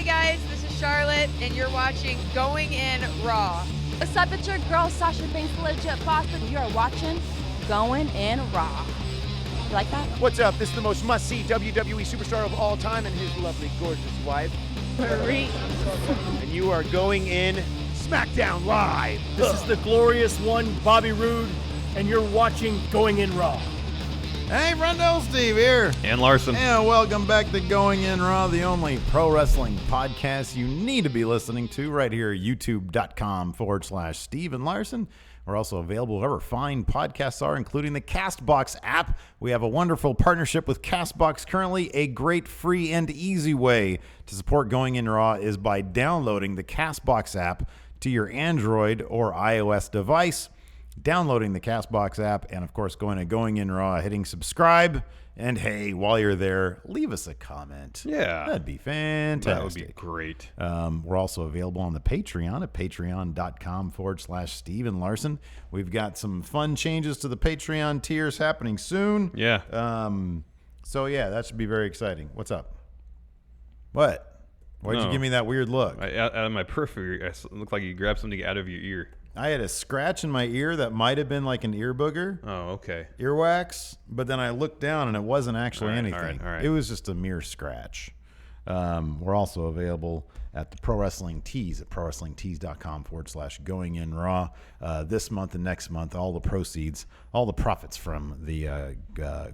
Hey guys, this is Charlotte, and you're watching Going In Raw. What's up, it's your girl Sasha Banks, legit boss, and you're watching Going In Raw. You like that? What's up? This is the most must-see WWE superstar of all time and his lovely, gorgeous wife, Marie. and you are going in Smackdown Live. This is the glorious one, Bobby Roode, and you're watching Going In Raw. Hey, Brendel, Steve here. And Larson. And welcome back to Going In Raw, the only pro wrestling podcast you need to be listening to right here at youtube.com/Steve and Larson. We're also available wherever fine podcasts are, including the CastBox app. We have a wonderful partnership with CastBox currently. A great, free, and easy way to support Going In Raw is by downloading the CastBox app to your Android or iOS device. Downloading the CastBox app, and of course going to Going In Raw, hitting subscribe, and hey, while you're there, leave us a comment. Yeah. That'd be fantastic. That would be great. We're also available on the Patreon at patreon.com/Steve and Larson. We've got some fun changes to the Patreon tiers happening soon. Yeah. So yeah, that should be very exciting. What's up? What? Why'd you give me that weird look? Out of my periphery, it looked like you grabbed something out of your ear. I had a scratch in my ear that might have been like an ear booger. Oh, okay. Earwax, but then I looked down and it wasn't actually anything. All right. It was just a mere scratch. We're also available at the Pro Wrestling Tees at prowrestlingtees.com/Going In Raw. This month and next month, all the proceeds, all the profits from the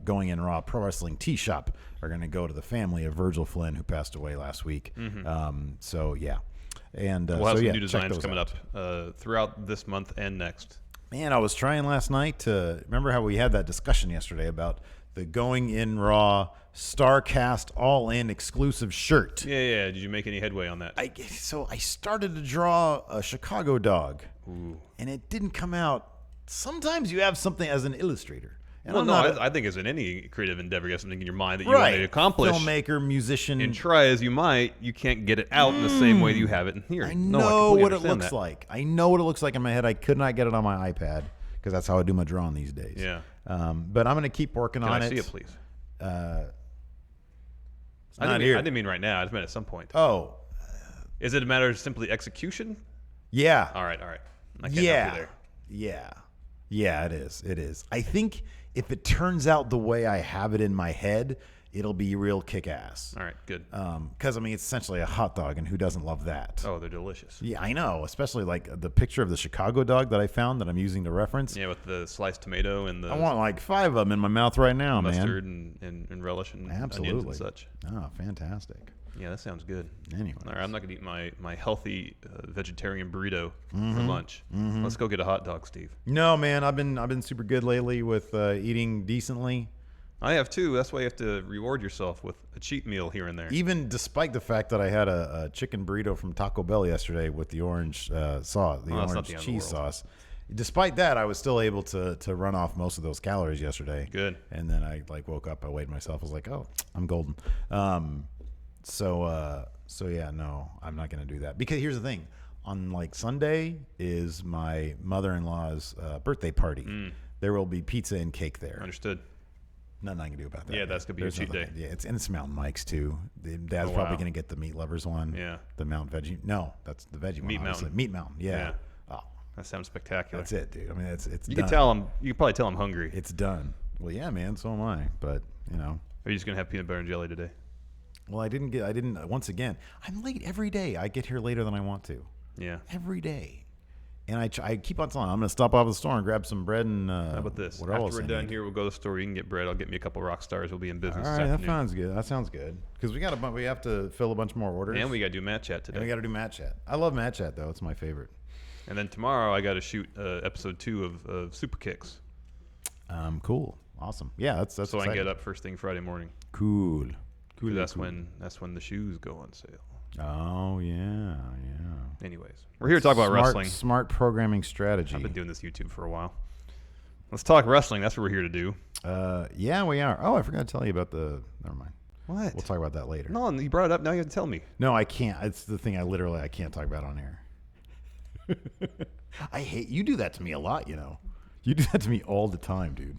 Going In Raw Pro Wrestling Tee Shop are going to go to the family of Virgil Flynn, who passed away last week. Mm-hmm. So, yeah. And we'll have some new check designs those coming out. up throughout this month and next. Man, I was trying last night to remember how we had that discussion yesterday about the Going In Raw StarCast All-In exclusive shirt. Yeah. Did you make any headway on that? So I started to draw a Chicago dog, Ooh. and it didn't come out. Sometimes you have something as an illustrator. And Well, I'm no, not I think as in any creative endeavor, you have something in your mind that you want to accomplish. Filmmaker, musician. And try as you might, you can't get it out in the same way that you have it in here. I No, know completely what it understand looks that. like. I know what it looks like in my head. I could not get it on my iPad because that's how I do my drawing these days. Yeah. But I'm going to keep working Can on I it. see it, please? It's I not didn't here. mean, I didn't mean right now. I just meant at some point. Oh, Is it a matter of simply execution? yeah. All right. I can't help you there. Yeah, it is. It is. I think if it turns out the way I have it in my head, it'll be real kick-ass. All right, good. Because, I mean, it's essentially a hot dog, and who doesn't love that? Oh, they're delicious. Yeah, I know. Especially, like, the picture of the Chicago dog that I found that I'm using to reference. Yeah, with the sliced tomato and the I want, like, 5 of them in my mouth right now, mustard man. and relish and Absolutely. onions and such. Oh, fantastic. Yeah, that sounds good. Anyway. All right, I'm not going to eat my healthy vegetarian burrito for lunch. Let's go get a hot dog, Steve. No, man, I've been super good lately with eating decently. I have too. That's why you have to reward yourself with a cheat meal here and there. Even despite the fact that I had a chicken burrito from Taco Bell yesterday with the orange sauce, the that's not orange the end of the cheese world. sauce. Despite that, I was still able to run off most of those calories yesterday. Good. And then I woke up, I weighed myself, I was like, oh, I'm golden. So yeah, no, I'm not gonna do that because here's the thing: on like Sunday is my mother-in-law's birthday party. There will be pizza and cake there. Understood. Nothing I can do about that. Yeah, that's gonna be your cheat day. Yeah, it's Mountain Mike's too. Dad's probably gonna get the meat lovers one. Yeah. The Mount Veggie. No, that's the veggie one. Meat obviously. Mountain. Meat Mountain. Yeah. Yeah. Oh, That sounds spectacular. that's it, dude. I mean, it's You done. can tell him. You can probably tell I'm hungry. It's done. Well, yeah, man. So am I. But you know. Are you just gonna have peanut butter and jelly today? Well, I didn't. Once again, I'm late every day. I get here later than I want to. Yeah. Every day. And I keep on telling. I'm going to stop off at the store and grab some bread and. How about this? What After else we're I done need. here, we'll go to the store. You can get bread. I'll get me a couple rock stars. We'll be in business All this right, that afternoon. sounds good. That sounds good. Because we have to fill a bunch more orders. And we gotta do Matt Chat today. And we got to do Matt Chat. I love Matt Chat though. It's my favorite. And then tomorrow I gotta shoot episode 2 of Super Kicks. Cool. Awesome. Yeah, that's So I exciting. can get up first thing Friday morning. Cool. Cool. That's cool. when the shoes go on sale. Oh yeah. Anyways, we're here to talk about wrestling. Smart programming strategy. I've been doing this YouTube for a while. Let's talk wrestling. That's what we're here to do. Yeah, we are. Oh, I forgot to tell you about the. Never mind. What? We'll talk about that later. No, you brought it up. Now you have to tell me. No, I can't. It's the thing I can't talk about on air. I hate you do that to me a lot, you know. You do that to me all the time, dude.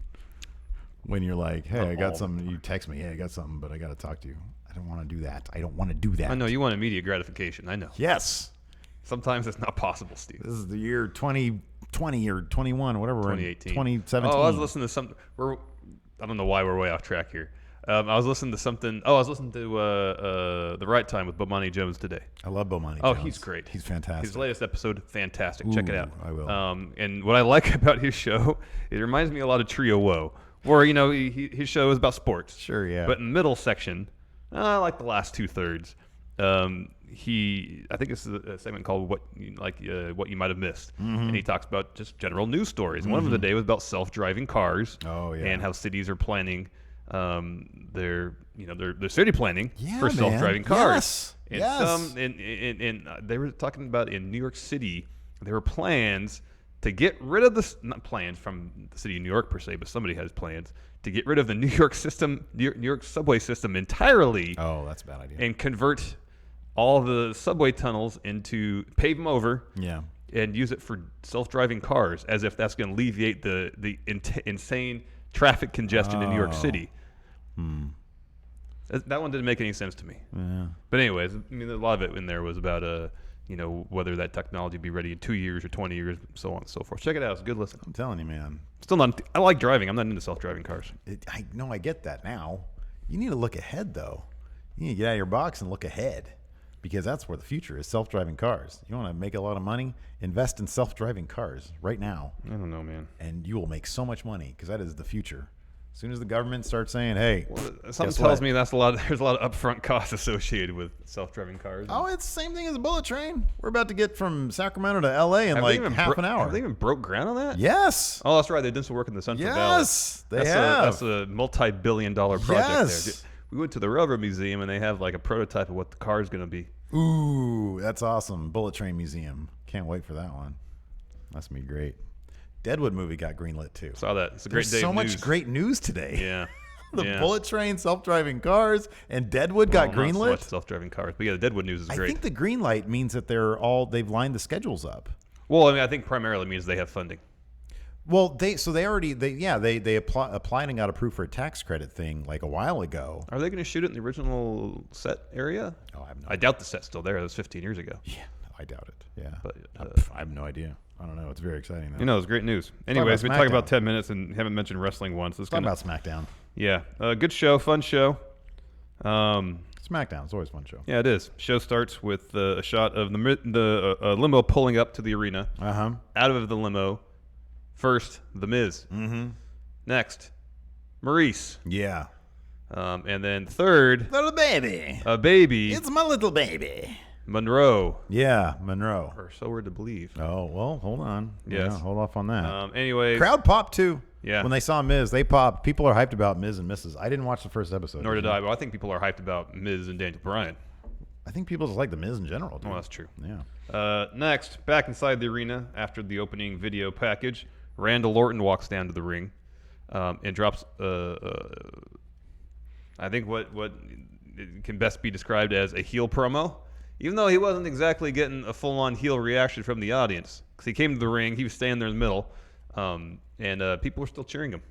When you're like, hey, I got something, you text me, hey, I got something, but I got to talk to you. I don't want to do that. I don't want to do that. I know you want immediate gratification. I know. Yes. Sometimes it's not possible, Steve. This is the year 2020 or 21, whatever. 2018. 2017. Oh, I was listening to something. I don't know why we're way off track here. I was listening to something. Oh, I was listening to The Right Time with Bomani Jones today. I love Bomani Oh, Jones. he's great. He's fantastic. His latest episode, fantastic. Check it out. I will. And what I like about his show, it reminds me a lot of Trio Woe, where his show is about sports. Sure, yeah. But in the middle section, I like the last 2/3. I think it's a segment called what you might have missed, and he talks about just general news stories. One of them today was about self-driving cars. Oh, yeah. And how cities are planning their city planning for self-driving cars. Yes. And they were talking about in New York City, there were plans to get rid of not plans from the city of New York per se, but somebody has plans to get rid of the New York subway system entirely. Oh, that's a bad idea. And convert all the subway tunnels pave them over. Yeah. And use it for self-driving cars, as if that's going to alleviate the insane traffic congestion in New York City. That one didn't make any sense to me. Yeah. But anyways, I mean, a lot of it in there was about whether that technology be ready in 2 years or 20 years, so on and so forth. Check it out; it's a good listen. I'm telling you, man. Still not. I like driving. I'm not into self-driving cars. I know. I get that now. You need to look ahead, though. You need to get out of your box and look ahead, because that's where the future is: self-driving cars. You want to make a lot of money? Invest in self-driving cars right now. I don't know, man. And you will make so much money, because that is the future. As soon as the government starts saying, "Hey," something tells me there's a lot of upfront costs associated with self-driving cars. Oh, it's the same thing as a bullet train. We're about to get from Sacramento to L.A. in half an hour. Have they even broke ground on that? Yes. Oh, that's right. They did some work in the Central Valley. Yes, they have. That's a multi-billion-dollar project Yes. there. We went to the Railroad Museum, and they have like a prototype of what the car is going to be. Ooh, that's awesome. Bullet Train Museum. Can't wait for that one. That's going to be great. Deadwood movie got greenlit too. Saw that. It's a great day. There's so of much news. great news today. Yeah. The Bullet Train, self-driving cars, and Deadwood got Not so greenlit. much self-driving cars, but yeah, the Deadwood news is great. I think the green light means that they've lined the schedules up. Well, I mean, I think primarily means they have funding. Well, they applied and got approved for a tax credit thing like a while ago. Are they going to shoot it in the original set area? Oh, I doubt the set's still there. That was 15 years ago. Yeah, I doubt it. Yeah, But I have no idea. I don't know. It's very exciting though. you know, it's great news. Anyways, we about talked about SmackDown. 10 minutes and haven't mentioned wrestling once. Let's talk about SmackDown. Yeah, good show, fun show. SmackDown. It's always a fun show. Yeah, it is. Show starts with a shot of the limo pulling up to the arena. Out of the limo, first The Miz. Next, Maurice. Yeah. And then third, Little baby. a baby, It's my little baby. Monroe, Yeah, Monroe. or so we're to believe. Oh, well, hold on. Yes. Yeah, hold off on that. Anyways, Crowd popped too. Yeah. When they saw Miz, they popped. People are hyped about Miz and Mrs. I didn't watch the first episode. nor did I, but I think people are hyped about Miz and Daniel Bryan. I think people just like the Miz in general. Dude. Well, that's true. Yeah. Next, back inside the arena after the opening video package, Randall Orton walks down to the ring and drops, I think what can best be described as a heel promo, even though he wasn't exactly getting a full-on heel reaction from the audience. Because he came to the ring, he was standing there in the middle, and people were still cheering him.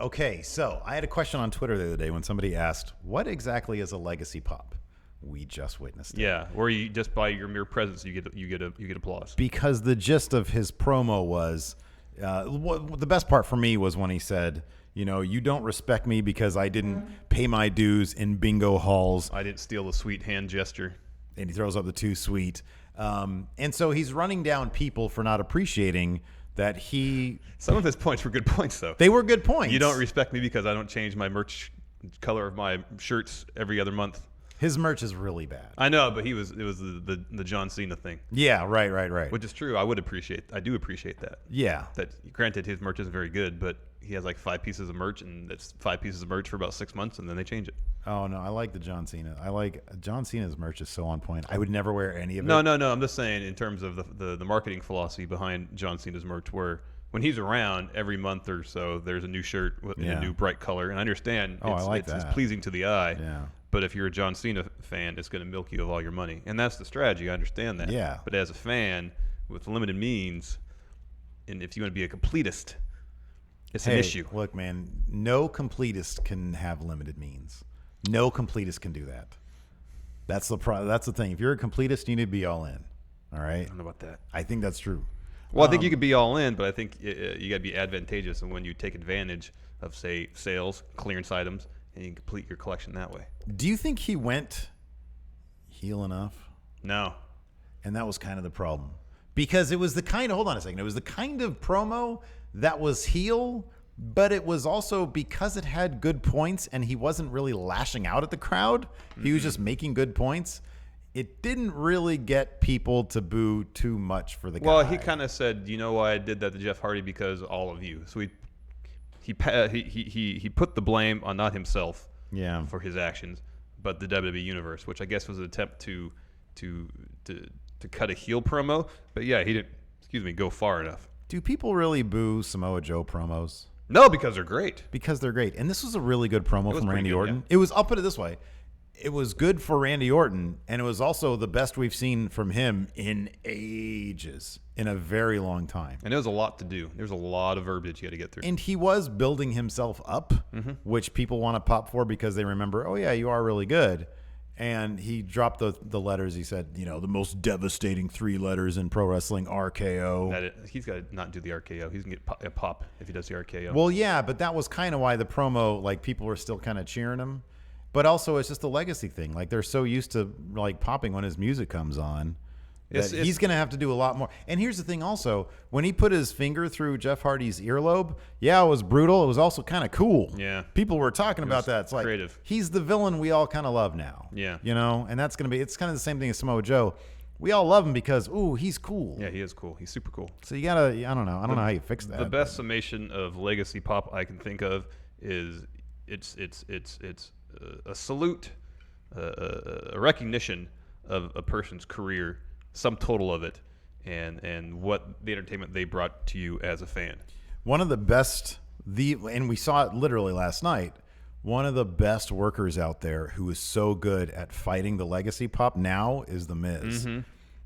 Okay, so I had a question on Twitter the other day when somebody asked, "What exactly is a legacy pop?" We just witnessed it. Yeah, or you just by your mere presence, you get applause. Because the gist of his promo was, the best part for me was when he said, you don't respect me because I didn't pay my dues in bingo halls. I didn't steal the sweet hand gesture. And he throws up the too sweet. And so he's running down people for not appreciating that he... Some of his points were good points, though. They were good points. You don't respect me because I don't change my merch color of my shirts every other month. His merch is really bad. I know, but it was the John Cena thing. Yeah, right. Which is true. I do appreciate that. Yeah. That granted, his merch isn't very good, but he has like 5 pieces of merch, and it's 5 pieces of merch for about 6 months, and then they change it. Oh no, I like the John Cena. John Cena's merch is so on point. I would never wear any of it. No. I'm just saying in terms of the marketing philosophy behind John Cena's merch, where when he's around every month or so, there's a new shirt in a new bright color, and I understand I like that. It's pleasing to the eye. Yeah. But if you're a John Cena fan, it's going to milk you of all your money. And that's the strategy. I understand that. Yeah. But as a fan with limited means, and if you want to be a completist, it's an issue. Look, man, no completist can have limited means. No completist can do that. That's the thing. If you're a completist, you need to be all in. All right? I don't know about that. I think that's true. Well, I think you could be all in, but I think you got to be advantageous, and when you take advantage of, say, sales, clearance items, and you can complete your collection that way. Do you think he went heel enough? No. And that was kind of the problem. Because it was the kind of, hold on a second, it was the kind of promo that was heel, but it was also because it had good points and he wasn't really lashing out at the crowd. He was just making good points. It didn't really get people to boo too much for the guy. Well, he kind of said, you know why I did that to Jeff Hardy? Because all of you. So he put the blame on not himself for his actions, but the WWE Universe, which I guess was an attempt to cut a heel promo. But yeah, he didn't, go far enough. Do people really boo Samoa Joe promos? No, because they're great. Because they're great. And this was a really good promo from Randy Orton. Yeah. It was, I'll put it this way. It was good for Randy Orton, and it was also the best we've seen from him in ages, in a very long time. And there was a lot to do. There's a lot of verbiage you got to get through. And he was building himself up, which people want to pop for because they remember, oh, yeah, you are really good. And he dropped the letters. He said, the most devastating 3 letters in pro wrestling, RKO. He's got to not do the RKO. He's going to get a pop if he does the RKO. Well, yeah, but that was kind of why the promo, like, people were still kind of cheering him. But also, it's just a legacy thing. Like, they're so used to, like, popping when his music comes on. He's going to have to do a lot more. And here's the thing also. When he put his finger through Jeff Hardy's earlobe, yeah, it was brutal. It was also kind of cool. Yeah. People were talking about that. It's like, creative. He's the villain we all kind of love now. Yeah. And that's going to be, it's kind of the same thing as Samoa Joe. We all love him because, ooh, he's cool. Yeah, he is cool. He's super cool. So you got to, I don't know how you fix that. The best summation of legacy pop I can think of is it's a salute, a recognition of a person's career, sum total of it, and what the entertainment they brought to you as a fan. One of the best, and we saw it literally last night, one of the best workers out there who is so good at fighting the legacy pop now is The Miz.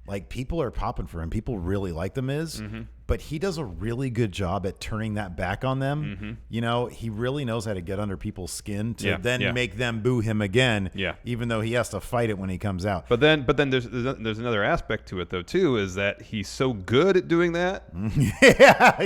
Like, people are popping for him. People really like The Miz, but he does a really good job at turning that back on them. He really knows how to get under people's skin to make them boo him again, even though he has to fight it when he comes out. But then there's another aspect to it, though, too, is that he's so good at doing that.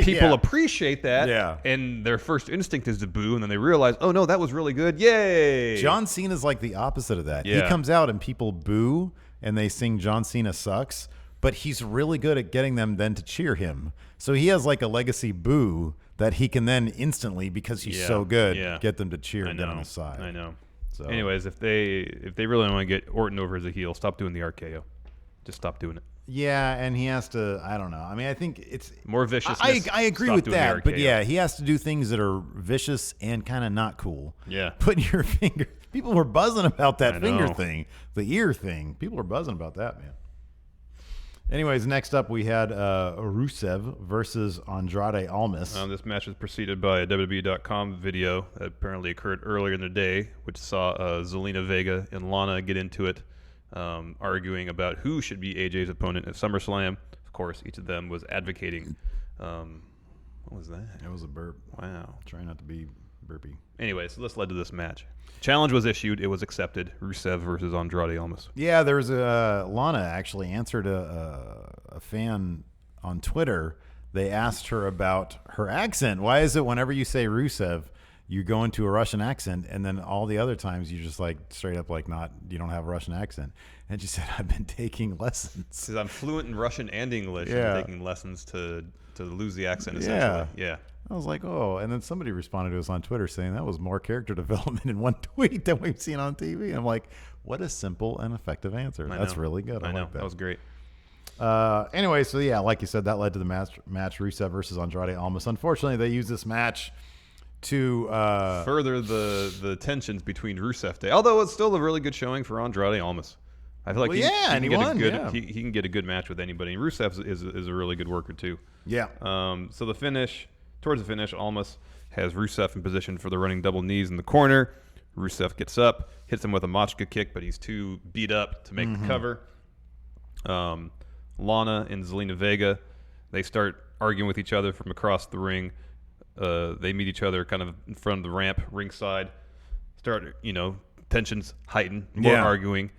People appreciate that, and their first instinct is to boo, and then they realize, oh, no, that was really good. Yay! John Cena's like the opposite of that. He comes out and people boo, and they sing John Cena sucks, but he's really good at getting them then to cheer him. So he has like a legacy boo that he can then instantly, because he's so good, get them to cheer and get on his side. I know. So anyways, if they really want to get Orton over as a heel, stop doing the RKO. Just stop doing it. Yeah, and he has to, I don't know. I mean, I think it's more vicious. I agree with that, but yeah, he has to do things that are vicious and kind of not cool. Yeah. Putting your finger. People were buzzing about that finger thing, the ear thing. People were buzzing about that, man. Anyways, next up we had Rusev versus Andrade Almas. This match was preceded by a WWE.com video that apparently occurred earlier in the day, which saw Zelina Vega and Lana get into it, arguing about who should be AJ's opponent at SummerSlam. Of course, each of them was advocating. What was that? It was a burp. Wow. Try not to be burpy. Anyway, so this led to this match. Challenge was issued. It was accepted. Rusev versus Andrade Almas. Yeah, there's Lana actually answered a fan on Twitter. They asked her about her accent. Why is it whenever you say Rusev, you go into a Russian accent, and then all the other times you just like straight up like you don't have a Russian accent? And she said, I've been taking lessons. Because I'm fluent in Russian and English. I'm taking lessons to lose the accent, essentially. Yeah. I was like, oh, and then somebody responded to us on Twitter saying that was more character development in one tweet than we've seen on TV. I'm like, what a simple and effective answer. That's really good. I know. like that. That was great. Anyway, so yeah, like you said, that led to the match Rusev versus Andrade Almas. Unfortunately, they used this match to further the tensions between Rusev Day. Although it's still a really good showing for Andrade Almas. I feel like he can get a good match with anybody. And Rusev is a really good worker too. Yeah. So towards the finish, Almas has Rusev in position for the running double knees in the corner. Rusev gets up, hits him with a Machka kick, but he's too beat up to make the cover. Lana and Zelina Vega, they start arguing with each other from across the ring. They meet each other kind of in front of the ramp, ringside. Start, tensions heighten, more Yeah. arguing.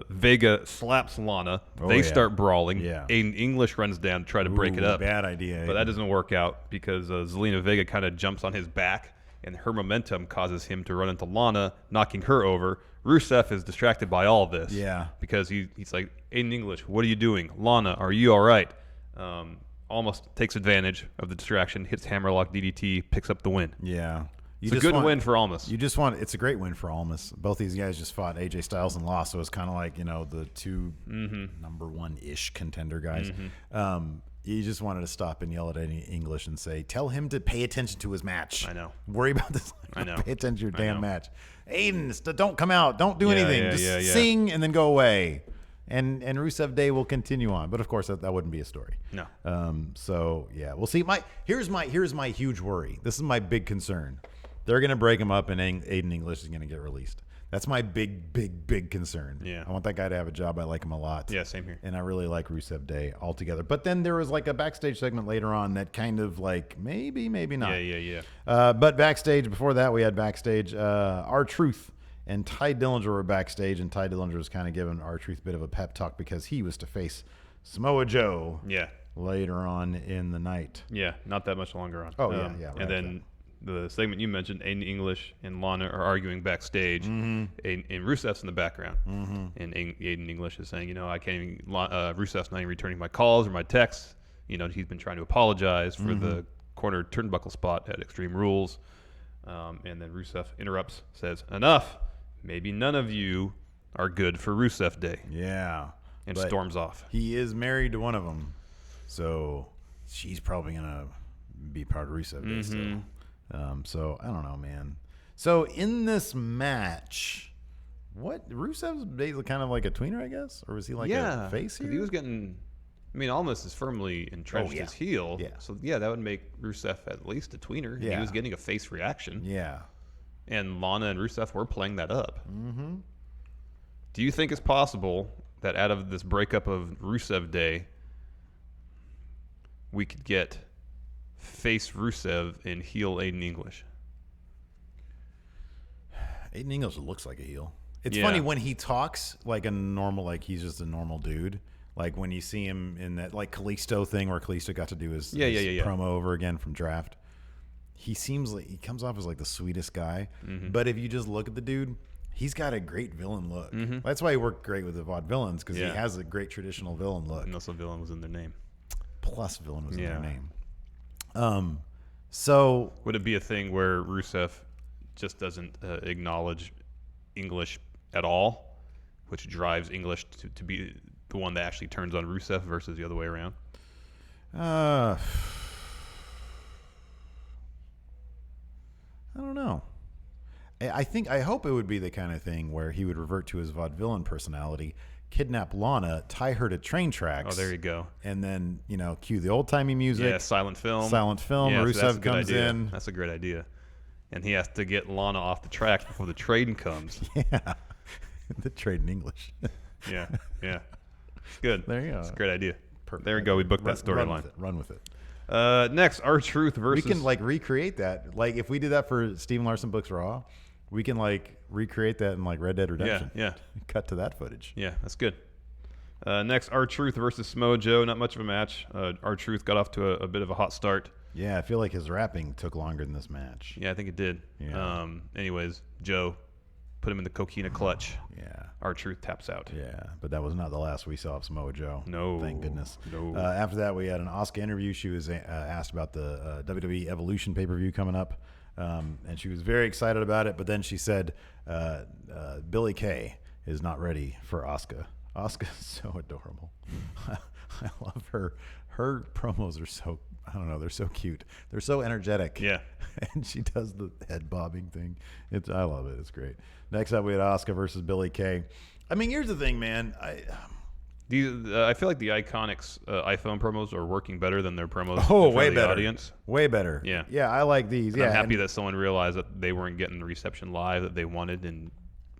Vega slaps Lana. Oh, They yeah. start brawling. Yeah. Aiden English runs down to try to break it Ooh, up. Bad idea. But that doesn't work out because Zelina Vega kind of jumps on his back, and her momentum causes him to run into Lana, knocking her over. Rusev is distracted by all this. Yeah. Because he's like, Aiden English, what are you doing? Lana, are you all right? Almost takes advantage of the distraction, hits Hammerlock DDT, picks up the win. Yeah. It's a good win for Almas. It's a great win for Almas. Both these guys just fought AJ Styles and lost, so it's kind of like, the two number one-ish contender guys. You just wanted to stop and yell at any English and say, tell him to pay attention to his match. I know. Worry about this. I know. Pay attention to your damn know. match. Aiden, don't come out. Don't do Yeah, anything. yeah, Just yeah. sing and then go away. And Rusev Day will continue on. But, of course, that wouldn't be a story. No. So, yeah. We'll see. Here's my huge worry. This is my big concern. They're going to break him up, and Aiden English is going to get released. That's my big concern. Yeah. I want that guy to have a job. I like him a lot. Yeah, same here. And I really like Rusev Day altogether. But then there was like a backstage segment later on that kind of like maybe not. Yeah. But backstage, before that, we had backstage. R-Truth and Ty Dillinger were backstage, and Ty Dillinger was kind of giving R-Truth a bit of a pep talk because he was to face Samoa Joe Yeah. later on in the night. Yeah, not that much longer on. Oh, yeah, right, and then the segment you mentioned, Aiden English and Lana are arguing backstage, and Rusev's in the background. And Aiden English is saying, I can't even, Rusev's not even returning my calls or my texts. He's been trying to apologize for the corner turnbuckle spot at Extreme Rules. And then Rusev interrupts, says, enough. Maybe none of you are good for Rusev Day. Yeah. And But storms off. He is married to one of them, so she's probably going to be part of Rusev Day still. So I don't know, man. So in this match, what Rusev's basically kind of like a tweener, I guess, or was he like a face here? He was getting. Almas is firmly entrenched as heel. Yeah. So that would make Rusev at least a tweener. Yeah. He was getting a face reaction. Yeah. And Lana and Rusev were playing that up. Do you think it's possible that out of this breakup of Rusev Day, we could get face Rusev and heel Aiden English? Aiden English looks like a heel. It's Yeah. funny when he talks like a normal, like he's just a normal dude. Like when you see him in that like Kalisto thing where Kalisto got to do his promo over again from Draft. He seems like he comes off as like the sweetest guy. But if you just look at the dude, he's got a great villain look. That's why he worked great with the Vaudevillains because he has a great traditional villain look. And also villain was in their name. Plus villain was in their name. So would it be a thing where Rusev just doesn't acknowledge English at all, which drives English to be the one that actually turns on Rusev versus the other way around? I don't know. I hope it would be the kind of thing where he would revert to his vaudevillain personality, kidnap Lana, tie her to train tracks. Oh, there you go. And then, cue the old-timey music. Yeah, silent film. Yeah, so Rusev comes in. That's a great idea. And he has to get Lana off the track before the train comes. Yeah. The trade in English. Yeah. Good. There you go. It's a great idea. Perfect. There we go. We booked that storyline. Run with it. Next, R-Truth versus... We can, recreate that. Like, if we did that for Steven Larson Books Raw, we can, recreate that in, Red Dead Redemption. Yeah. Cut to that footage. Yeah, that's good. Next, R-Truth versus Samoa Joe. Not much of a match. R-Truth got off to a bit of a hot start. Yeah, I feel like his rapping took longer than this match. Yeah, I think it did. Yeah. Anyways, Joe put him in the coquina clutch. Yeah. R-Truth taps out. Yeah, but that was not the last we saw of Samoa Joe. No. Thank goodness. No. After that, we had an Asuka interview. She was asked about the WWE Evolution pay-per-view coming up, and she was very excited about it, but then she said Billie Kay is not ready for Asuka. Asuka is so adorable. I love her. Her promos are so, I don't know, they're so cute. They're so energetic. Yeah. And she does the head bobbing thing. I love it. It's great. Next up, we had Asuka versus Billie Kay. I mean, here's the thing, man. I feel like the Iconics iPhone promos are working better than their promos in front way of the better. audience. Way better. Yeah. Yeah, I like these. And yeah, I'm happy that someone realized that they weren't getting the reception live that they wanted, and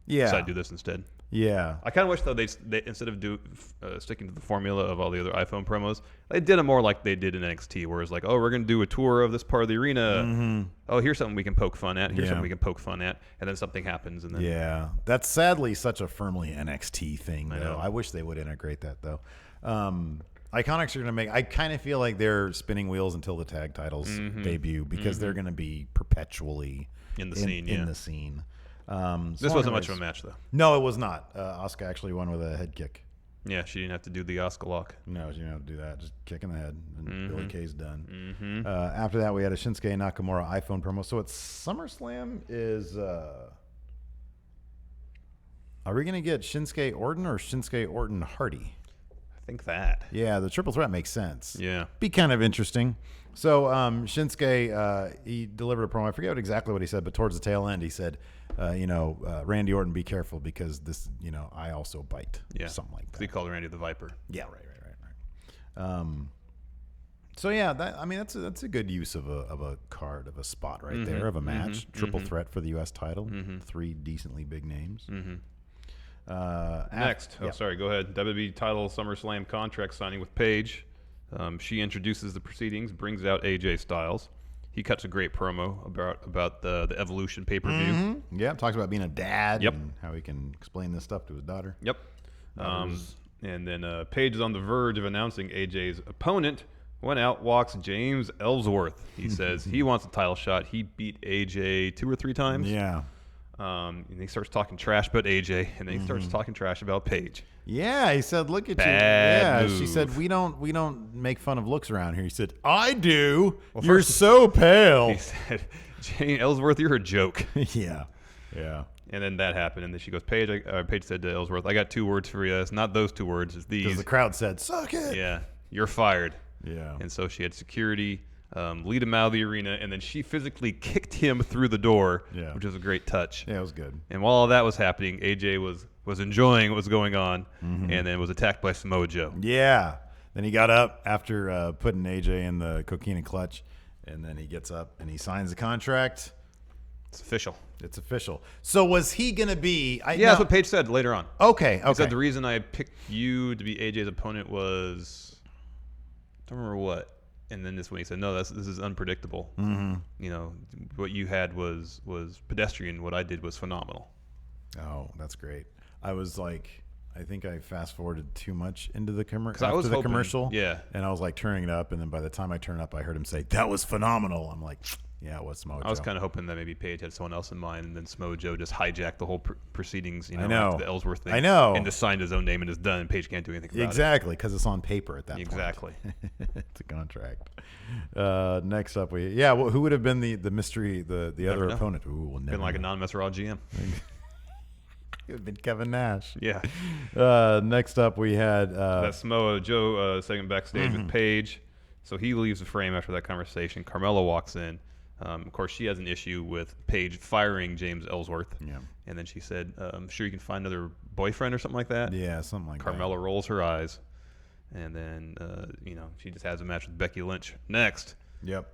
Yeah. Decided to do this instead. Yeah. I kind of wish though they instead of sticking to the formula of all the other iPhone promos, they did it more like they did in NXT, where it's like, oh, we're gonna do a tour of this part of the arena. Oh, here's something we can poke fun at. Here's something we can poke fun at, and then something happens, and then Yeah, that's sadly such a firmly NXT thing, though. know. I wish they would integrate that, though. Iconics are going to make... I kind of feel like they're spinning wheels until the tag titles debut, because they're going to be perpetually in the scene. in the scene. This wasn't much of a match, though. No, it was not. Asuka actually won with a head kick. Yeah, she didn't have to do the Asuka lock. No, she didn't have to do that. Just kick in the head, and Billy Kay's done. After that, we had a Shinsuke Nakamura iPhone promo. So it's SummerSlam is... Are we going to get Shinsuke Orton or Shinsuke Orton Hardy? I think that. Yeah, the triple threat makes sense. Yeah. Be kind of interesting. So Shinsuke, he delivered a promo. I forget exactly what he said, but towards the tail end, he said, Randy Orton, be careful because this, I also bite. Yeah. Something like that. He called Randy the Viper. Yeah, right. So yeah, that's a good use of a card, of a spot right there, of a match. Triple threat for the U.S. title. 3 decently big names. Next. Sorry, go ahead. WWE title SummerSlam contract signing with Paige. She introduces the proceedings, brings out AJ Styles. He cuts a great promo about the Evolution pay-per-view. Yeah, talks about being a dad Yep. and how he can explain this stuff to his daughter. Yep. And then Paige is on the verge of announcing AJ's opponent. When out walks James Ellsworth. He says he wants a title shot. He beat AJ 2 or 3 times. Yeah. And he starts talking trash about AJ, and then he starts talking trash about Paige. Yeah, he said, "Look at Bad you." Yeah, she move. said, "We don't make fun of looks around here." He said, "I do. You're so pale." He said, James Ellsworth, you're a joke. Yeah. And then that happened, and then she goes, Paige said to Ellsworth, I got 2 words for you. It's not those 2 words. It's Because these. the crowd said, "Suck it." Yeah, you're fired. Yeah. And so she had security lead him out of the arena, and then she physically kicked him through the door, which was a great touch. Yeah, it was good. And while all that was happening, AJ was enjoying what was going on, and then was attacked by Samoa Joe. Yeah. Then he got up after putting AJ in the cocaine and clutch, and then he gets up and he signs the contract. It's official. It's official. So was he going to be... That's what Paige said later on. Okay. He said the reason I picked you to be AJ's opponent was... I don't remember what. And then this one he said, no, this is unpredictable. What you had was pedestrian. What I did was phenomenal. Oh, that's great. I was like... I think I fast forwarded too much into the commercial. I was hoping, commercial, yeah. And I was like turning it up, and then by the time I turn up, I heard him say, "That was phenomenal." I'm like, "Yeah, it was Samoa Joe." I was kind of hoping that maybe Paige had someone else in mind, and then Samoa Joe just hijacked the whole proceedings. I know. After the Ellsworth thing. I know. And just signed his own name and is done, and Paige can't do anything about exactly, because it's on paper at that Exactly. point. It's a contract. Next up, who would have been the mystery, the other know. opponent? Ooh, we'll never Been like know. a non-Messer Raw GM. It would have been Kevin Nash. Yeah. Next up, we had That Samoa Joe segment backstage with Paige. So he leaves the frame after that conversation. Carmella walks in. Of course, she has an issue with Paige firing James Ellsworth. Yeah. And then she said, I'm sure you can find another boyfriend or something like that. Yeah, something like that. Carmella rolls her eyes. And then, she just has a match with Becky Lynch. Next. Yep.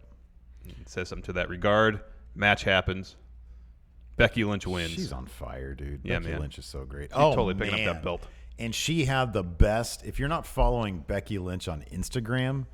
It says something to that regard. Match happens. Becky Lynch wins. She's on fire, dude. Yeah, Becky man. Lynch is so great. She's totally picking up that belt. And she had the best. If you're not following Becky Lynch on Instagram,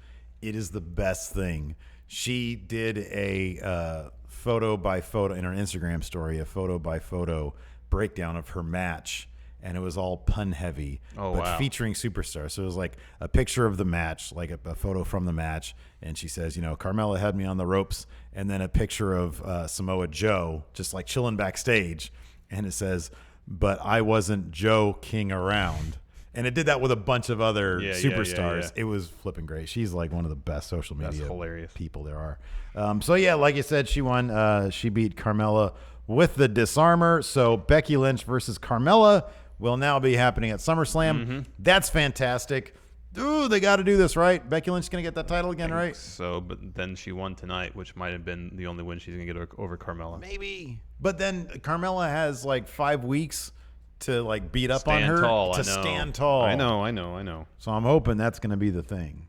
it is the best thing. She did a photo by photo in her Instagram story, a photo by photo breakdown of her match. And it was all pun heavy, but featuring superstars. So it was like a picture of the match, like a photo from the match. And she says, Carmella had me on the ropes. And then a picture of Samoa Joe just like chilling backstage. And it says, but I wasn't Joe King around. And it did that with a bunch of other superstars. Yeah. It was flipping great. She's like one of the best social media hilarious. people there are. So yeah, like you said, she won. She beat Carmella with the disarmor. So Becky Lynch versus Carmella will now be happening at SummerSlam. That's fantastic. Ooh, they got to do this, right? Becky Lynch's going to get that title again, right? So, but then she won tonight, which might have been the only win she's going to get over Carmella. Maybe. But then Carmella has like 5 weeks to like beat up Stand on her tall, to I know. stand tall. I know. So I'm hoping that's going to be the thing.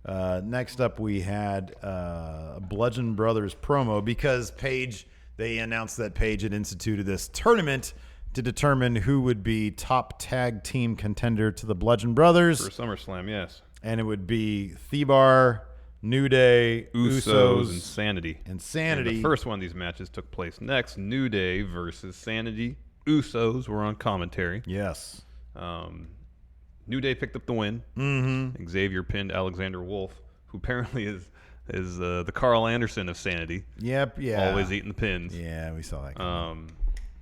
Next up, we had Bludgeon Brothers promo because Paige, they announced that Paige had instituted this tournament to determine who would be top tag team contender to the Bludgeon Brothers. For SummerSlam, yes. And it would be Thebar, New Day, Usos, and Sanity. And Sanity. And the first one of these matches took place next. New Day versus Sanity. Usos were on commentary. Yes. New Day picked up the win. Mm-hmm. Xavier pinned Alexander Wolf, who apparently is the Carl Anderson of Sanity. Yep, yeah. Always eating the pins. Yeah, we saw that.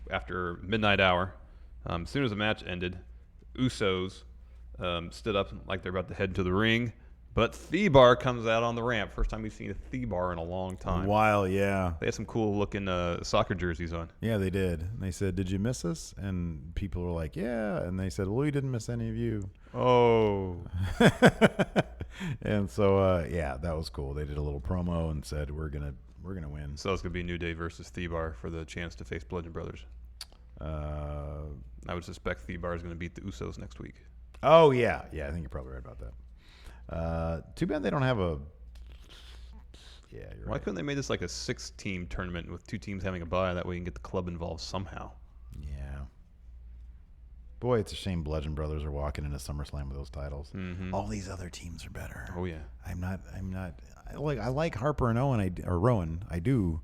After midnight hour, as soon as the match ended, Usos stood up like they're about to head into the ring, but Thebar comes out on the ramp. First time we've seen a Thebar in a long time. A while, yeah. They had some cool looking soccer jerseys on. Yeah, they did. And they said, "Did you miss us?" And people were like, "Yeah." And they said, "Well, we didn't miss any of you." Oh. And so, yeah, that was cool. They did a little promo and said, "We're gonna win." So it's gonna be New Day versus Thebar for the chance to face Bludgeon Brothers. I would suspect Thebar is gonna beat the Usos next week. Oh yeah, I think you're probably right about that. Too bad they don't have a. Yeah, you're right. Why couldn't they make this like a 6-team tournament with 2 teams having a bye? That way you can get the club involved somehow. Yeah. Boy, it's a shame Bludgeon Brothers are walking into SummerSlam with those titles. Mm-hmm. All these other teams are better. Oh yeah. I'm not. I like Harper and Rowan. I do.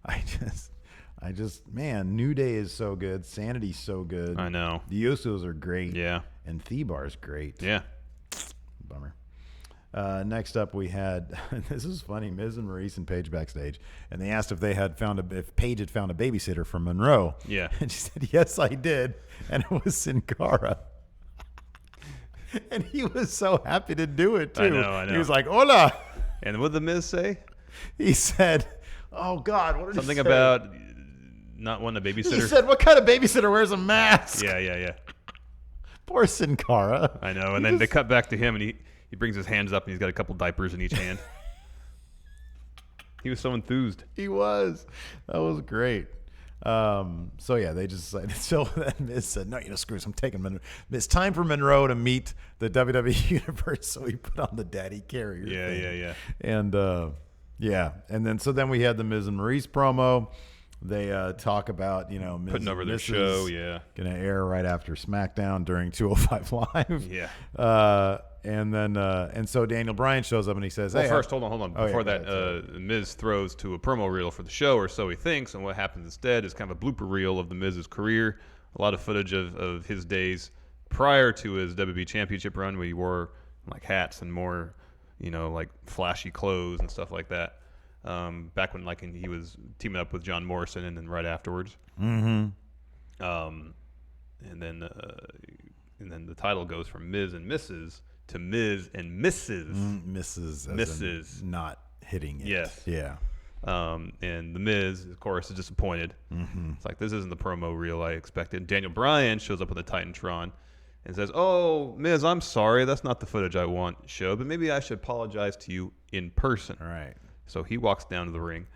I just, man, New Day is so good. Sanity's so good. I know. The Usos are great. Yeah. And Thebar's great. Yeah. Bummer. Next up, we had, this is funny, Miz and Maurice and Paige backstage, and they asked if Paige had found a babysitter for Monroe. Yeah. And she said, "Yes, I did," and it was Sin Cara. And he was so happy to do it too. I know. He was like, "Hola," And what did the Miz say? he said, "Oh God, what did Something he say?" about not wanting a babysitter. He said, "What kind of babysitter wears a mask?" Yeah. Poor Sin Cara. I know. And then they cut back to him, and he brings his hands up, and he's got a couple diapers in each hand. He was so enthused. He was. That was great. So yeah, they just decided. So then Miz said, "No, screw this. I'm taking Monroe. It's time for Monroe to meet the WWE Universe." So he put on the Daddy Carrier thing. Yeah. And and then we had the Miz and Maurice promo. They talk about Miz putting over their Mrs. show. Yeah. Gonna air right after Smackdown during 205 Live. Yeah. And so Daniel Bryan shows up and he says, Well, "Hey, first, hold on. Oh, Before yeah, that, Miz throws to a promo reel for the show, or so he thinks, and what happens instead is kind of a blooper reel of the Miz's career. A lot of footage of his days prior to his WWE Championship run, where he wore like hats and more, like flashy clothes and stuff like that. Back when he was teaming up with John Morrison, and then right afterwards. Mm-hmm. And then the title goes from Miz and Mrs. to Miz and Mrs. Mrs. Not hitting it. Yes. Yeah. And the Miz, of course, is disappointed. Mm-hmm. It's like, this isn't the promo reel I expected. Daniel Bryan shows up with the Titantron and says, "Oh, Miz, I'm sorry. That's not the footage I want show, but maybe I should apologize to you in person." All right. So he walks down to the ring.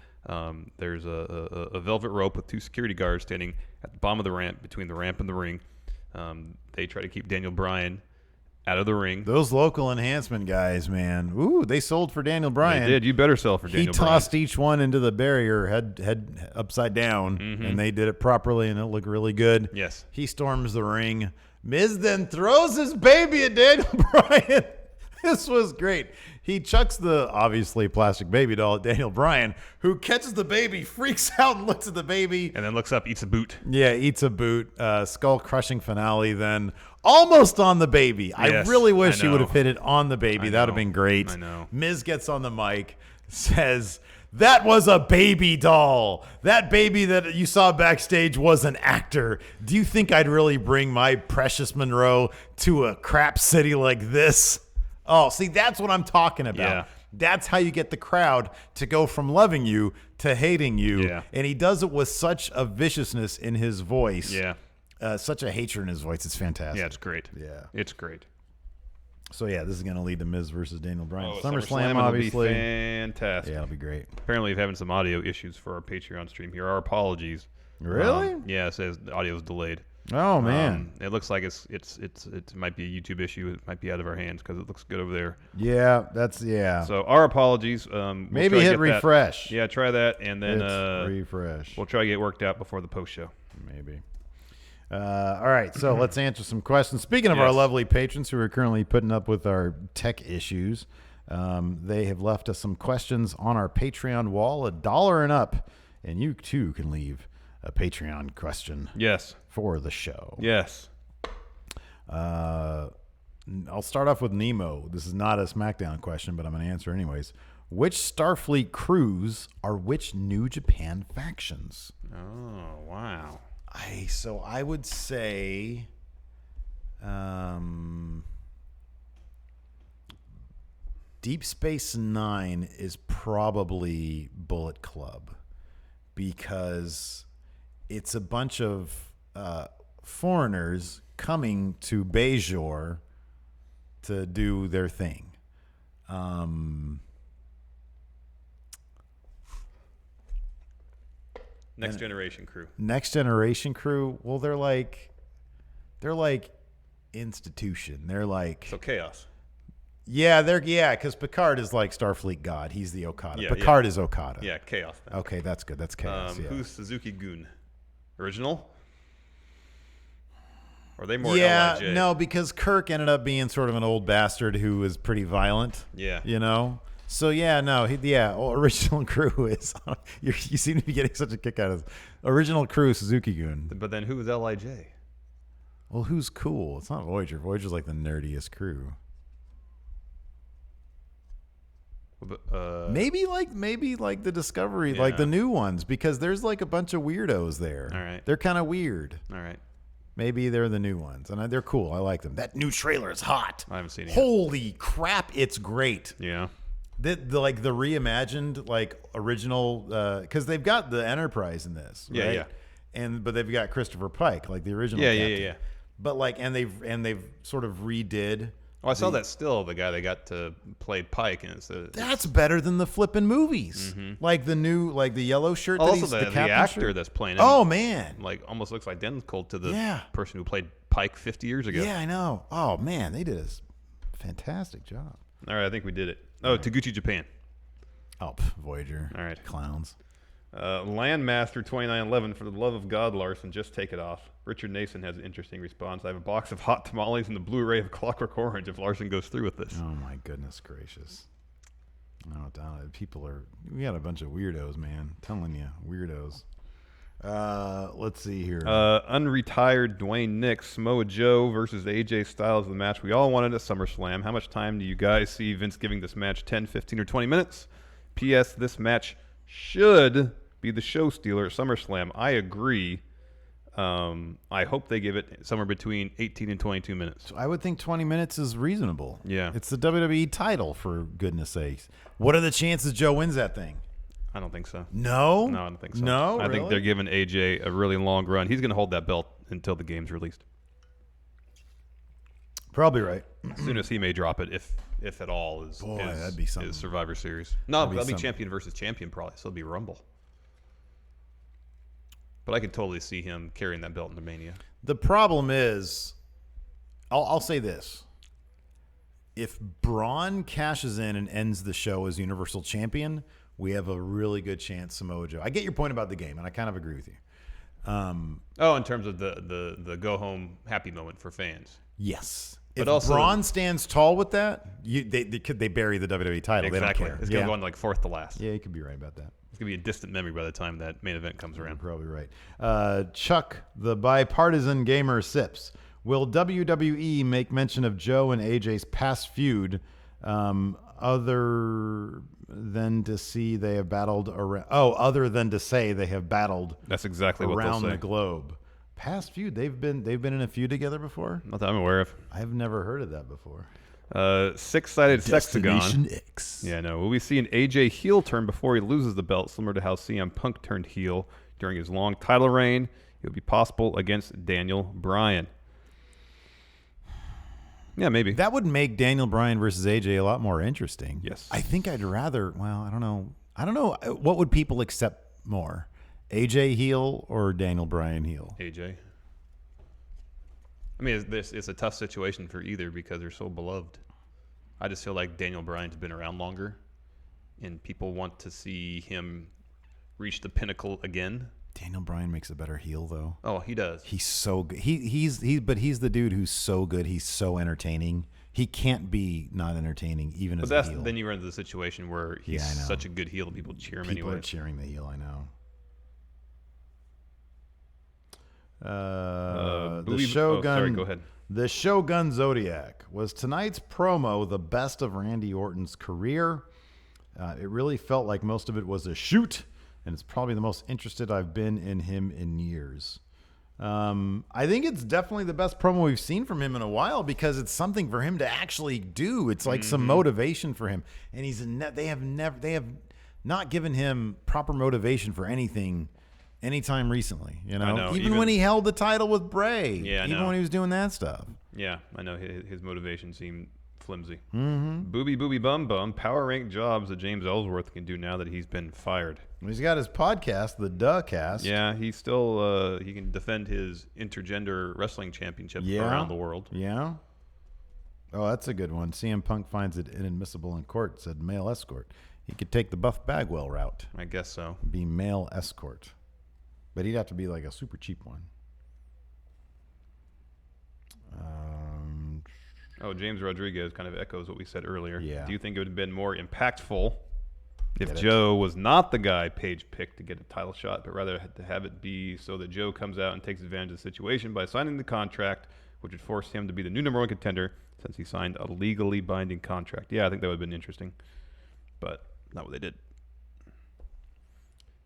There's a velvet rope with 2 security guards standing at the bottom of the ramp, between the ramp and the ring. They try to keep Daniel Bryan out of the ring. Those local enhancement guys, man. Ooh, they sold for Daniel Bryan. They did. You better sell for Daniel Bryan. He tossed each one into the barrier head upside down, and they did it properly, and it looked really good. Yes. He storms the ring. Miz then throws his baby at Daniel Bryan. This was great. He chucks the obviously plastic baby doll at Daniel Bryan, who catches the baby, freaks out, and looks at the baby. And then looks up, eats a boot. Yeah, eats a boot. Skull-crushing finale then. Almost on the baby. Yes, I really wish I he would know. have hit it on the baby. That would have been great. I know. Miz gets on the mic, says, "That was a baby doll. That baby that you saw backstage was an actor. Do you think I'd really bring my precious Monroe to a crap city like this?" Oh, see, that's what I'm talking about. Yeah. That's how you get the crowd to go from loving you to hating you. Yeah. And he does it with such a viciousness in his voice. Yeah. Such a hatred in his voice. It's fantastic. Yeah, it's great. Yeah. It's great. So, yeah, this is going to lead to Miz versus Daniel Bryan. Oh, SummerSlam, it'll obviously. be fantastic. Yeah, it'll be great. Apparently, we're having some audio issues for our Patreon stream here. Our apologies. Really? Yeah, it says the audio is delayed. Oh, man. It looks like it might be a YouTube issue. It might be out of our hands because it looks good over there. Yeah, yeah. So our apologies. Maybe hit refresh. Yeah, try that, and then refresh. we'll try to get it worked out before the post show. Maybe. All right, so let's answer some questions. Speaking of our Yes. lovely patrons who are currently putting up with our tech issues, they have left us some questions on our Patreon wall, $1 and up, and you too can leave a Patreon question Yes. for the show. Yes. I'll start off with Nemo. This is not a SmackDown question, but I'm going to answer anyways. Which Starfleet crews are which New Japan factions? Oh, wow. So I would say Deep Space Nine is probably Bullet Club because it's a bunch of foreigners coming to Bajor to do their thing. Next Generation crew. Next Generation crew, well, they're like institution. They're like So Chaos. because Picard is like Starfleet God. He's the Okada. Yeah, Picard is Okada. Yeah, Chaos. Then. Okay, that's good. That's chaos. Yeah. Who's Suzuki Gun? Original? Or are they more Yeah, LIJ? no, because Kirk ended up being sort of an old bastard who was pretty violent. Yeah. You know? So, yeah, no, original crew is, you seem to be getting such a kick out of this. Original crew, Suzuki-gun. But then who is LIJ? Well, who's cool? It's not Voyager. Voyager's like the nerdiest crew. Maybe like the Discovery, like the new ones, because there's like a bunch of weirdos there. All right. They're kind of weird. All right. Maybe they're the new ones, and they're cool. I like them. That new trailer is hot. I haven't seen it yet. Holy crap, it's great. Yeah. The reimagined like original because they've got the Enterprise in this. Yeah, right? yeah. But they've got Christopher Pike, like the original. Yeah, captain. yeah, yeah. But like, and they've sort of redid. Oh, I saw that still. The guy they got to play Pike, and That's better than the flipping movies. Like the new, like the yellow shirt. That also he's, the captain actor shirt. that's playing him. Oh man, Like almost looks identical to the Yeah. person who played Pike 50 years ago. yeah, I know. Oh man, they did a fantastic job. All right, I think we did it. Oh, Taguchi Japan. Oh, Voyager. All right. Clowns. Landmaster 2911, for the love of God, Larson, just take it off. Richard Nason has an interesting response. I have a box of hot tamales and the Blu-ray of Clockwork Orange if Larson goes through with this. Oh my goodness gracious. We got a bunch of weirdos, man. I'm telling you, weirdos. Let's see here. Unretired Dwayne Nix, Samoa Joe versus AJ Styles, the match we all wanted at SummerSlam. How much time do you guys see Vince giving this match? 10, 15, or 20 minutes? P.S. This match should be the show stealer at SummerSlam. I agree. I hope they give it somewhere between 18 and 22 minutes. I would think 20 minutes is reasonable. Yeah. It's the WWE title, for goodness sakes. What are the chances Joe wins that thing? I don't think so. No? No, I don't think so. No? I think Really? they're giving AJ a really long run. He's going to hold that belt until the game's released. Probably right. As soon as he may drop it, if at all, Boy, that'd be something. is Survivor Series. No, That'd be that'll be something. champion versus champion probably. So it'll be Rumble. But I could totally see him carrying that belt into Mania. The problem is, I'll say this. If Braun cashes in and ends the show as Universal Champion, we have a really good chance Samoa Joe. I get your point about the game, and I kind of agree with you. Oh, in terms of the go home happy moment for fans. Yes. But If also- Braun stands tall with that, they bury the WWE title. Exactly. They don't care. It's going to go on like fourth to last. Yeah, you could be right about that. It's going to be a distant memory by the time that main event comes You're around. probably right. Chuck, the bipartisan gamer, sips. Will WWE make mention of Joe and AJ's past feud, other than to see they have battled around? Other than to say they have battled That's exactly what they'll around say. the globe. Past feud. They've been in a feud together before. Not that I'm aware of. I've never heard of that before. Six-sided sexagon. X. Yeah, no. Will we see an AJ heel turn before he loses the belt, similar to how CM Punk turned heel during his long title reign? It would be possible against Daniel Bryan. Yeah, maybe. That would make Daniel Bryan versus AJ a lot more interesting. Yes. I think I'd rather. Well, I don't know. What would people accept more, AJ heel or Daniel Bryan heel? AJ. I mean, it's a tough situation for either because they're so beloved. I just feel like Daniel Bryan's been around longer, and people want to see him reach the pinnacle again. Daniel Bryan makes a better heel though. Oh, he does. He's so good. He's the dude who's so good. He's so entertaining. He can't be not entertaining even as a heel. Then you run into the situation where he's such a good heel that people cheer him anyway. People are cheering the heel. I know. The Shogun. Sorry, go ahead. The Shogun Zodiac. Was tonight's promo the best of Randy Orton's career? It really felt like most of it was a shoot, and it's probably the most interested I've been in him in years. I think it's definitely the best promo we've seen from him in a while because it's something for him to actually do. It's like some motivation for him, and they have not given him proper motivation for anything anytime recently. You know, I know even when he held the title with Bray, even when he was doing that stuff. Yeah, I know his motivation seemed flimsy. Booby booby bum bum. Power rank jobs that James Ellsworth can do now that he's been fired. He's got his podcast, the Duh Cast. Yeah, he's still he can defend his intergender wrestling championship around the world. Yeah. Oh, that's a good one. CM Punk finds it inadmissible in court, said male escort. He could take the Buff Bagwell route. I guess so. Be male escort. But he'd have to be like a super cheap one. James Rodriguez kind of echoes what we said earlier. Yeah. Do you think it would have been more impactful if Joe was not the guy Paige picked to get a title shot, but rather to have it be so that Joe comes out and takes advantage of the situation by signing the contract, which would force him to be the new number one contender since he signed a legally binding contract? Yeah, I think that would have been interesting, but not what they did.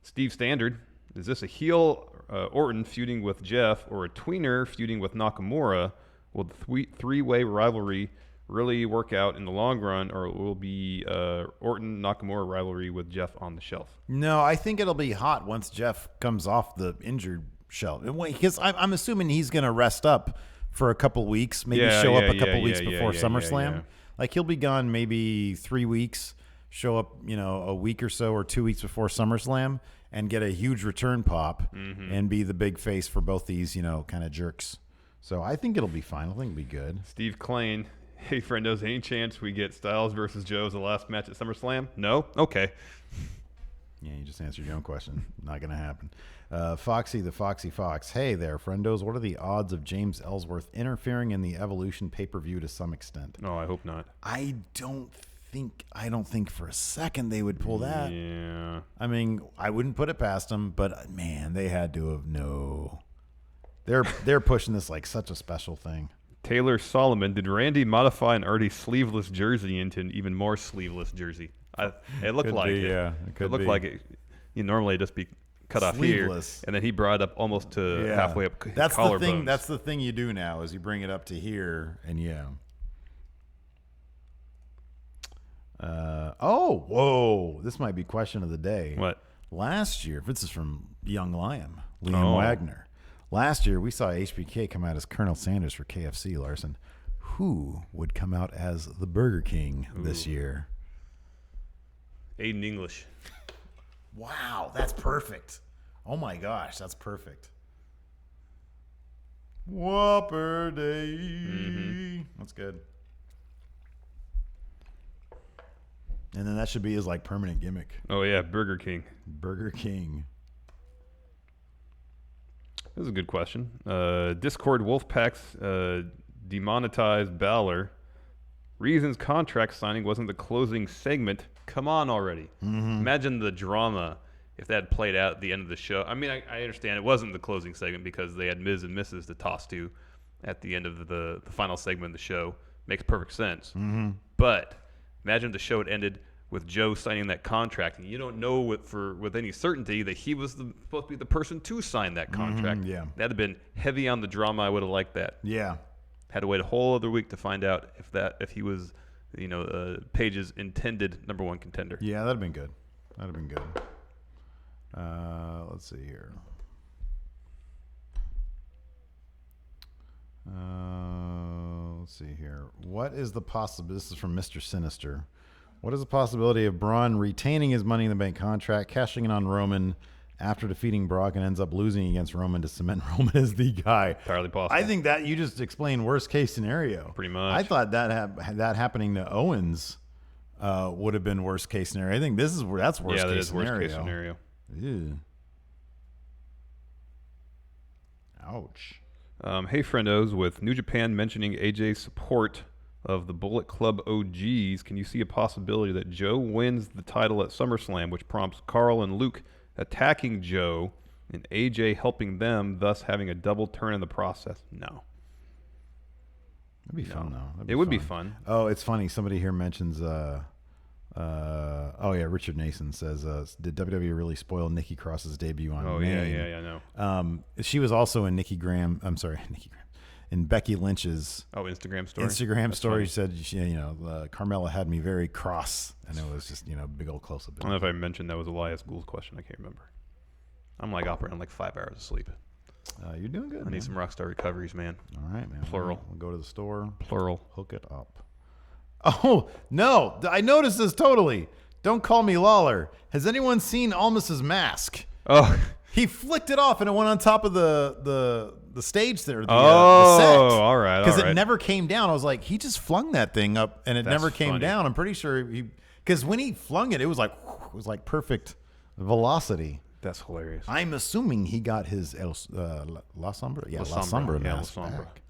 Steve Standard, is this a heel Orton feuding with Jeff or a tweener feuding with Nakamura? Will the three-way rivalry really work out in the long run, or will it be Orton-Nakamura rivalry with Jeff on the shelf? No, I think it'll be hot once Jeff comes off the injured shelf. Because I'm assuming he's going to rest up for a couple weeks, maybe show up a couple weeks before SummerSlam. Yeah. Like he'll be gone maybe 3 weeks, show up, a week or so or 2 weeks before SummerSlam and get a huge return pop and be the big face for both these, kind of jerks. So I think it'll be fine. I think it'll be good. Steve Klain, hey, friendos, any chance we get Styles versus Joe as the last match at SummerSlam? No? Okay. Yeah, you just answered your own question. Not going to happen. Foxy the Foxy Fox. Hey there, friendos. What are the odds of James Ellsworth interfering in the Evolution pay-per-view to some extent? No, I hope not. I don't think for a second they would pull that. Yeah. I mean, I wouldn't put it past them, but man, they had to have no. They're pushing this like such a special thing. Taylor Solomon, did Randy modify an already sleeveless jersey into an even more sleeveless jersey? It looked like it. Yeah, it looked like it. You normally just be cut off here, and then he brought it up almost to halfway up. That's the thing. Bones. That's the thing you do now is you bring it up to here, and whoa! This might be question of the day. What? Last year, this is from Young Liam Wagner. Last year, we saw HBK come out as Colonel Sanders for KFC, Larson. Who would come out as the Burger King this year? Aiden English. Wow, that's perfect. Oh my gosh, that's perfect. Whopper Day. That's good. And then that should be his like permanent gimmick. Oh yeah, Burger King. Burger King. This is a good question. Discord Wolfpack's demonetized Balor. Reasons contract signing wasn't the closing segment. Come on already. Imagine the drama if that had played out at the end of the show. I mean, I understand it wasn't the closing segment because they had Miz and Mrs. to toss to at the end of the final segment of the show. Makes perfect sense. But imagine the show had ended with Joe signing that contract, and you don't know with any certainty that he was supposed to be the person to sign that contract. That'd have been heavy on the drama. I would have liked that. Yeah. Had to wait a whole other week to find out if he was, Paige's intended number one contender. Yeah, that'd have been good. That'd have been good. Let's see here. What is the possibility? This is from Mr. Sinister. What is the possibility of Braun retaining his Money in the Bank contract, cashing in on Roman after defeating Brock, and ends up losing against Roman to cement Roman as the guy? Entirely possible. I think that you just explained worst case scenario. Pretty much. I thought that happening to Owens would have been worst case scenario. I think that's worst case scenario. Worst case scenario. Ew. Ouch. Hey, friendos, with New Japan mentioning AJ's support of the Bullet Club OGs, can you see a possibility that Joe wins the title at SummerSlam, which prompts Carl and Luke attacking Joe and AJ helping them, thus having a double turn in the process? No. That'd be fun, though. It would be fun. Oh, it's funny. Somebody here mentions, Richard Nason says, did WWE really spoil Nikki Cross's debut on Maine? Yeah, I know. She was also in in Becky Lynch's Instagram story. That's story. She said, Carmella had me very cross, and it was just, big old close-up. I don't know if I mentioned that was Elias Gould's question. I can't remember. I'm like operating on like 5 hours of sleep. You're doing good. I need some Rockstar recoveries, man. All right, man. Plural. We'll go to the store. Plural. Hook it up. Oh, no. I noticed this totally. Don't call me Lawler. Has anyone seen Almas's mask? Oh. He flicked it off and it went on top of the stage there. The set. All right. Because it never came down. I was like, he just flung that thing up and it never came down. I'm pretty sure because when he flung it, it was like perfect velocity. That's hilarious. I'm assuming he got his La Sombra. Yeah, La Sombra mask back.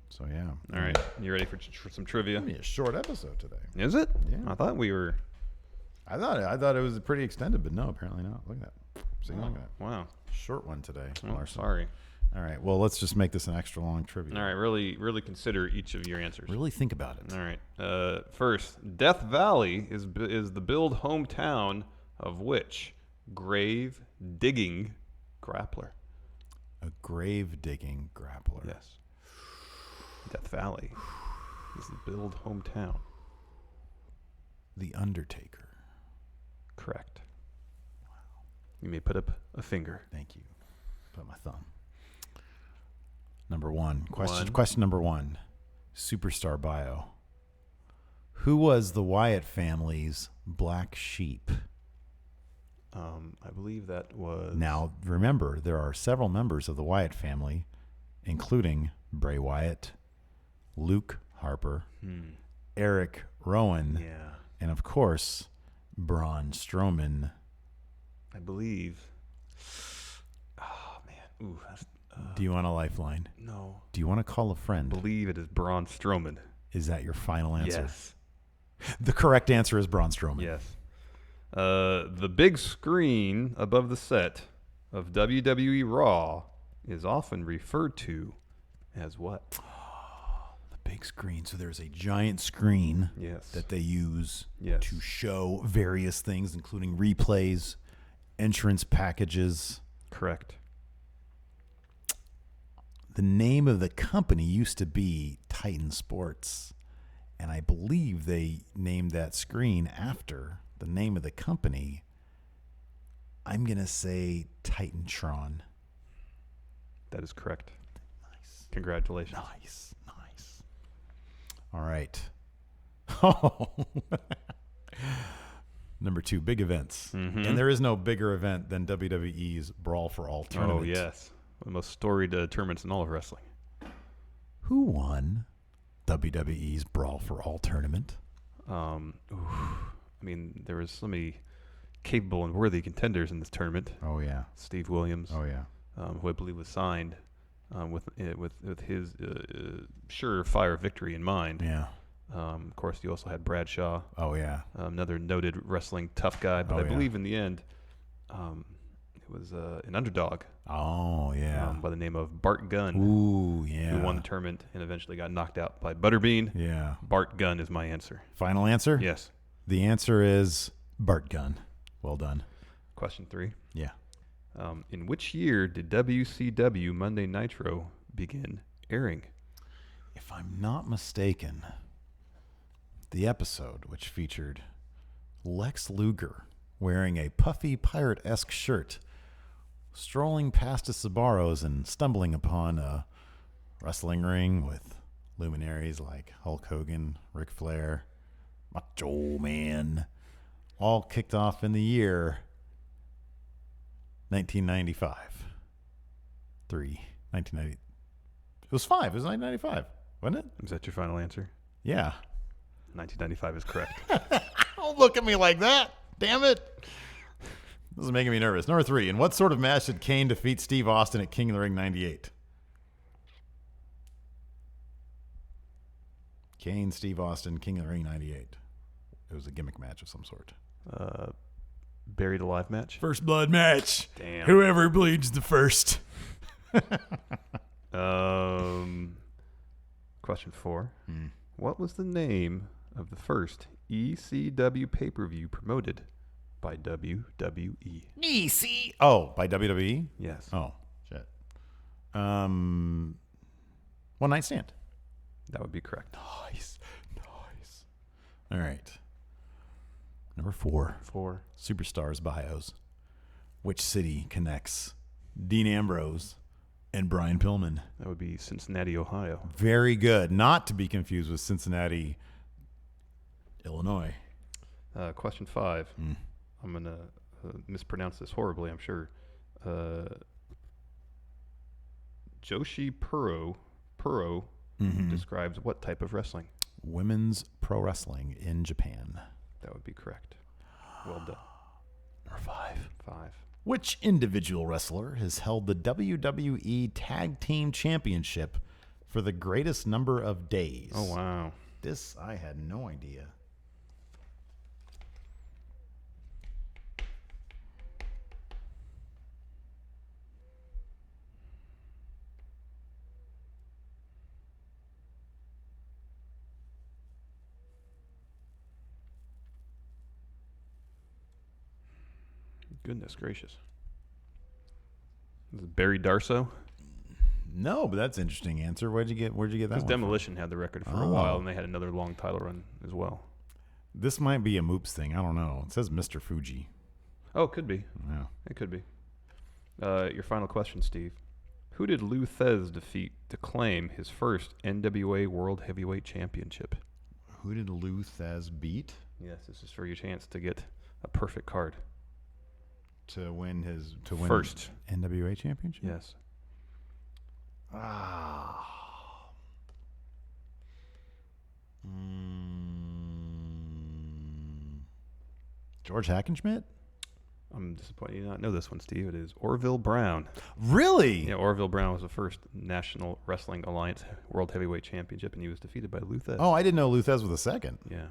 So, yeah. All right. You ready for some trivia? It's a short episode today. Is it? Yeah. I thought we were. I thought it was pretty extended, but no, apparently not. Look at that. See, look at that. Wow. Short one today. Larson. Sorry. All right. Well, let's just make this an extra long trivia. All right. Really consider each of your answers. Really think about it. All right. First, Death Valley is the build hometown of which grave digging grappler? A grave digging grappler. Yes. Death Valley is the build hometown. The Undertaker. Correct. Wow. You may put up a finger. Thank you. Put my thumb. Number one. Question number one. Superstar bio. Who was the Wyatt family's black sheep? I believe that was... Now, remember, there are several members of the Wyatt family, including Bray Wyatt, Luke Harper, Eric Rowan, and, of course, Braun Strowman. I believe... Oh, man. Ooh, that's... Do you want a lifeline? No. Do you want to call a friend? I believe it is Braun Strowman. Is that your final answer? Yes. The correct answer is Braun Strowman. Yes. The big screen above the set of WWE Raw is often referred to as what? The big screen. So there's a giant screen that they use to show various things, including replays, entrance packages. Correct. The name of the company used to be Titan Sports, and I believe they named that screen after the name of the company. I'm going to say Titantron. That is correct. Nice. Congratulations. Nice. All right. Oh. Number two, big events. Mm-hmm. And there is no bigger event than WWE's Brawl for All tournament. Oh, yes. The most storied tournaments in all of wrestling. Who won WWE's Brawl for All tournament? I mean, there was so many capable and worthy contenders in this tournament. Oh, yeah. Steve Williams. Oh, yeah. Who I believe was signed with his surefire victory in mind. Yeah. Of course, you also had Bradshaw. Oh, yeah. Another noted wrestling tough guy. But I believe in the end, it was an underdog. Oh, yeah. By the name of Bart Gunn. Ooh, yeah. Who won the tournament and eventually got knocked out by Butterbean. Yeah. Bart Gunn is my answer. Final answer? Yes. The answer is Bart Gunn. Well done. Question 3. Yeah. In which year did WCW Monday Nitro begin airing? If I'm not mistaken, the episode, which featured Lex Luger wearing a puffy pirate-esque shirt, strolling past a Sbarro's and stumbling upon a wrestling ring with luminaries like Hulk Hogan, Ric Flair, Macho Man, all kicked off in the year 1995. 1990. It was 5. It was 1995, wasn't it? Is that your final answer? Yeah. 1995 is correct. Don't look at me like that. Damn it. This is making me nervous. Number 3. In what sort of match did Kane defeat Steve Austin at King of the Ring 98? Kane, Steve Austin, King of the Ring 98. It was a gimmick match of some sort. Buried alive match. First blood match. Damn. Whoever bleeds the first. Question 4. What was the name of the first ECW pay-per-view promoted by WWE? EC. Oh, by WWE? Yes. Oh, shit. One Night Stand. That would be correct. Nice. All right. Number 4. 4. Superstars bios. Which city connects Dean Ambrose and Brian Pillman? That would be Cincinnati, Ohio. Very good. Not to be confused with Cincinnati, Illinois. Question 5. I'm going to mispronounce this horribly, I'm sure. Joshi Puro describes what type of wrestling? Women's pro wrestling in Japan. That would be correct. Well done. Number 5. 5. Which individual wrestler has held the WWE Tag Team Championship for the greatest number of days? Oh, wow. This I had no idea. Goodness gracious. Is it Barry Darso? No, but that's an interesting answer. Where'd you get that Because one from? Demolition had the record for a while, and they had another long title run as well. This might be a Moops thing. I don't know. It says Mr. Fuji. Oh, it could be. Yeah. It could be. Your final question, Steve. Who did Lou Thez defeat to claim his first NWA World Heavyweight Championship? Who did Lou Thez beat Yes, this is for your chance to get a perfect card. to win his First. NWA championship? Yes. George Hackenschmidt? I'm disappointed you did not know this one, Steve. It is Orville Brown. Really? Yeah, Orville Brown was the first National Wrestling Alliance World Heavyweight Championship, and he was defeated by Lou Thez. Oh, I didn't know Lou Thez was the second. Yeah.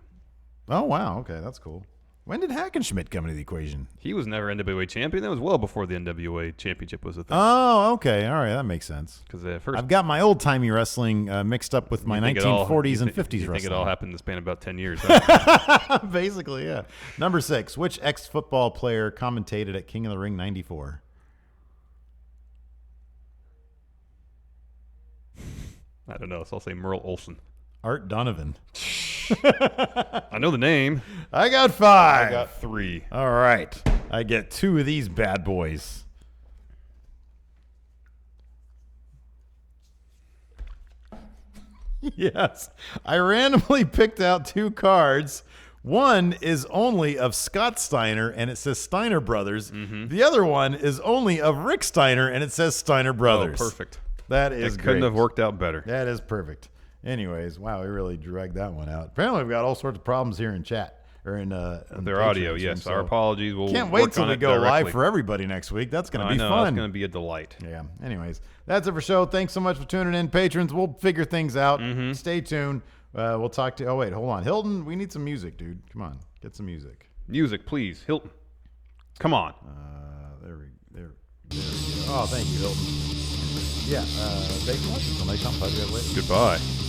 Oh, wow. Okay, that's cool. When did Hackenschmidt come into the equation? He was never NWA champion. That was well before the NWA championship was a thing. Oh, okay. All right, that makes sense. Because first, I've got my old-timey wrestling mixed up with my 1940s and 50s I wrestling. think it all happened in the span of about 10 years. Huh? Basically, yeah. Number 6. Which ex-football player commentated at King of the Ring 94? I don't know. So I'll say Merle Olsen. Art Donovan. I know the name. I got 5. I got 3. All right. I get 2 of these bad boys. Yes. I randomly picked out 2 cards. One is only of Scott Steiner, and it says Steiner Brothers. The other one is only of Rick Steiner, and it says Steiner Brothers. Oh, perfect. That is It couldn't great. have worked out better. That is perfect. Anyways, wow, we really dragged that one out. Apparently, we've got all sorts of problems here in chat or in Their audio, yes. Our apologies. We'll can't work wait till on we it go live directly. for everybody next week. That's going to be I know, fun. It's going to be a delight. Yeah. Anyways, that's it for show. Thanks so much for tuning in, patrons. We'll figure things out. Stay tuned. We'll talk to. Oh wait, hold on, Hilton. We need some music, dude. Come on, get some music. Music, please. Hilton. Come on. There we go. Oh, thank you, Hilton. Yeah. Thanks so much. Until next time. Talk to you guys later. Goodbye.